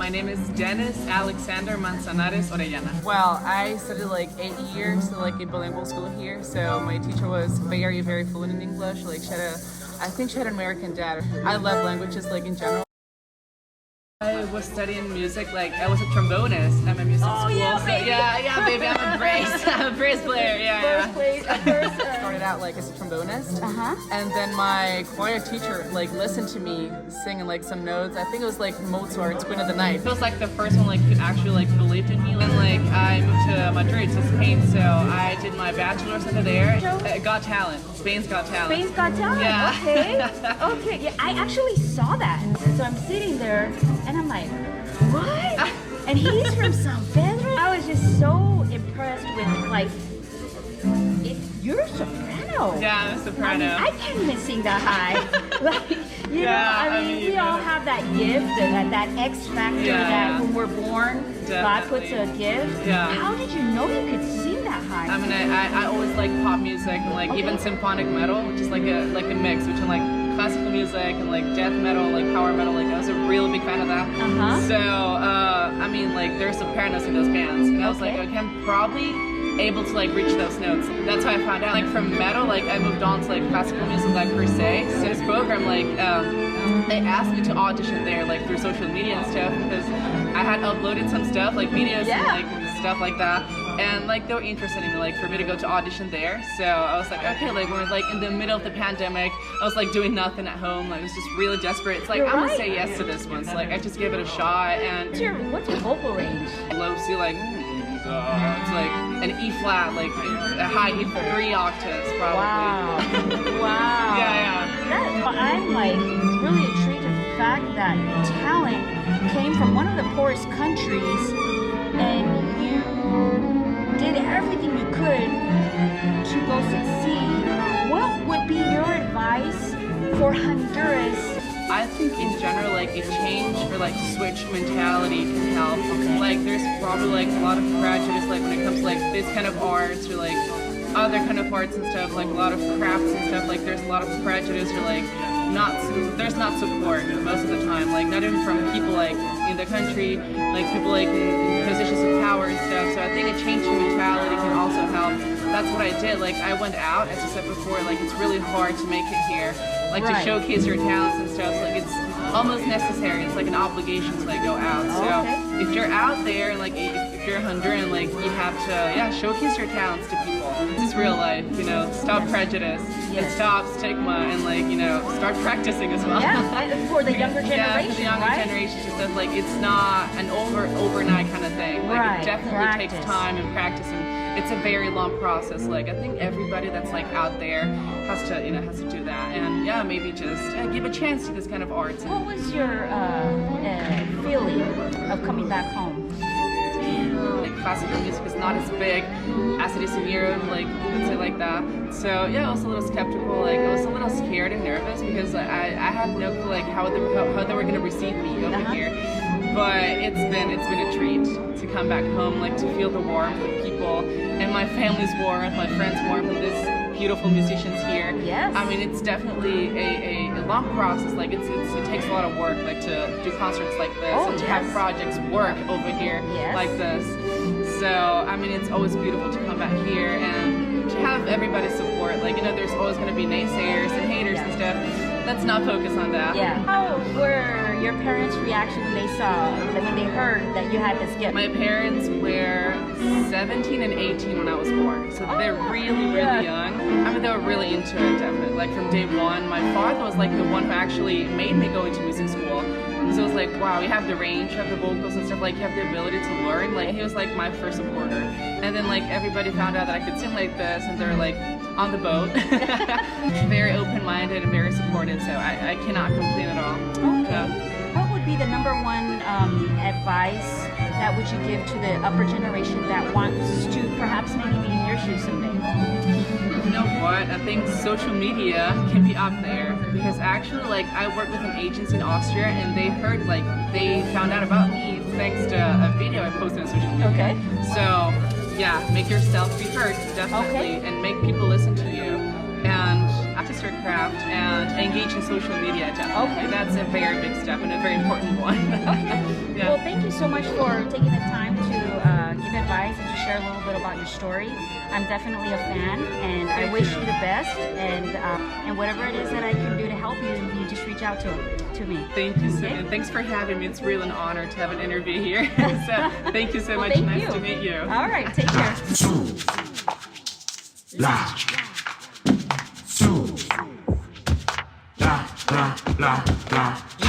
My name is Dennis Alexander Manzanares Orellana. Well, I studied like 8 years, so like a bilingual school here. So my teacher was very, very fluent in English. Like I think she had an American dad. I love languages like in general. I was studying music, like I was a trombonist at my music school. Yeah, so baby. yeah, baby, I'm a brace, I'm a brace player, Started out like as a trombonist, and then my choir teacher like listened to me singing like some notes. I think it was like Mozart's Queen of the Night. It was like the first one like who actually like believed in me. And like I moved to Madrid, to Spain, so I did my bachelor's over there. Got Talent, Spain's Got Talent. Spain's Got Talent? Yeah. Okay. Okay. Yeah, I actually saw that. So I'm sitting there and I'm like, what? And he's from San Pedro? I was just so impressed with like, you're a soprano. Yeah, I'm a soprano. I can't even sing that high. Like, you know, I mean, we all have that gift, that X factor that when we're born, God puts a gift. Yeah. How did you know you could sing that high? I mean, I always like pop music and like even symphonic metal, which is like a mix between like classical music and like death metal, like power metal. Like I was a really big fan of that. So I mean, like there's sopranos in those bands, and I was like, okay, I'm probably able to like reach those notes. That's how I found out. Like from metal, like I moved on to like classical music, like per se. So this program, like they asked me to audition there, like through social media and stuff, because I had uploaded some stuff, like videos and like stuff like that. And like they were interested in me, like for me to go to audition there. So I was like, okay, like we're like in the middle of the pandemic. I was like doing nothing at home. I was just really desperate. It's like I'm gonna say yes to this one. So like I just gave it a shot. And what's your vocal range? low C, like it's like an E flat, like a high E for 3 octaves probably. Wow. Yeah. I'm like really intrigued at the fact that talent came from one of the poorest countries, and you did everything you could to go succeed. What would be your advice for Honduras? I think in general, like a change or like switch mentality can help. Like there's probably like a lot of prejudice, like when it comes to like this kind of arts or like other kind of arts and stuff, like a lot of crafts and stuff. Like there's a lot of prejudice or like there's not support most of the time. Like not even from people like in the country, like people like in positions of power and stuff. So I think a change in mentality can also help. That's what I did. Like I went out, as I said before, like it's really hard to make it here. Like to showcase your talents and stuff. So, like it's almost necessary. It's like an obligation to like go out. So if you're out there, like if you're Honduran, like you have to showcase your talents to people. This is real life, you know. Stop prejudice and stop stigma, and like start practicing as well. Yeah, for the younger generation. Yeah, for the younger generations and stuff. Like it's not an overnight kind of thing. Like it definitely takes time and practice, and it's a very long process. Like I think everybody that's like out there has to do that, and maybe just give a chance to this kind of arts. What was your feeling of coming back home? Like classical music is not as big as it is in Europe, like let's say like that. So I was a little skeptical, like I was a little scared and nervous because I had no clue like how they were gonna receive me over here. But it's been a treat to come back home, like to feel the warmth of people and my family's warmth, my friends' warmth, and this beautiful musicians here. Yes. I mean, it's definitely a long process. Like it takes a lot of work, like to do concerts like this and to have projects work over here like this. So I mean, it's always beautiful to come back here and to have everybody's support. Like there's always going to be naysayers and haters and stuff. Let's not focus on that. Yeah. How were your parents' reaction when they heard that you had this gift? My parents were 17 and 18 when I was born, so they're really young. I mean, they were really into it, definitely. Like from day one, my father was like the one who actually made me go into music school. So it was like, wow, you have the range, you have the vocals and stuff, like you have the ability to learn. Like he was like my first supporter. And then like everybody found out that I could sing like this, and they're like on the boat. Very open-minded and very supportive, so I cannot complain at all. Okay. What would be the number one advice that would you give to the upper generation that wants to perhaps maybe be in your shoes someday? You know what? I think social media can be up there because actually, like, I work with an agency in Austria, and they found out about me thanks to a video I posted on social media. Okay. So, make yourself be heard, definitely, and make people listen to you, and practice your craft, and engage in social media, definitely. That's a very big step and a very important one. Well, thank you so much for taking the time to give advice and to share a little bit about your story. I'm definitely a fan, and I wish you the best. And whatever it is that I can do to help you, you just reach out to me. Thank you so Okay? much. Thanks for having me. It's really an honor to have an interview here. So thank you so Well, much. thank Nice you. to meet you. All right, take care. La, la, la, la.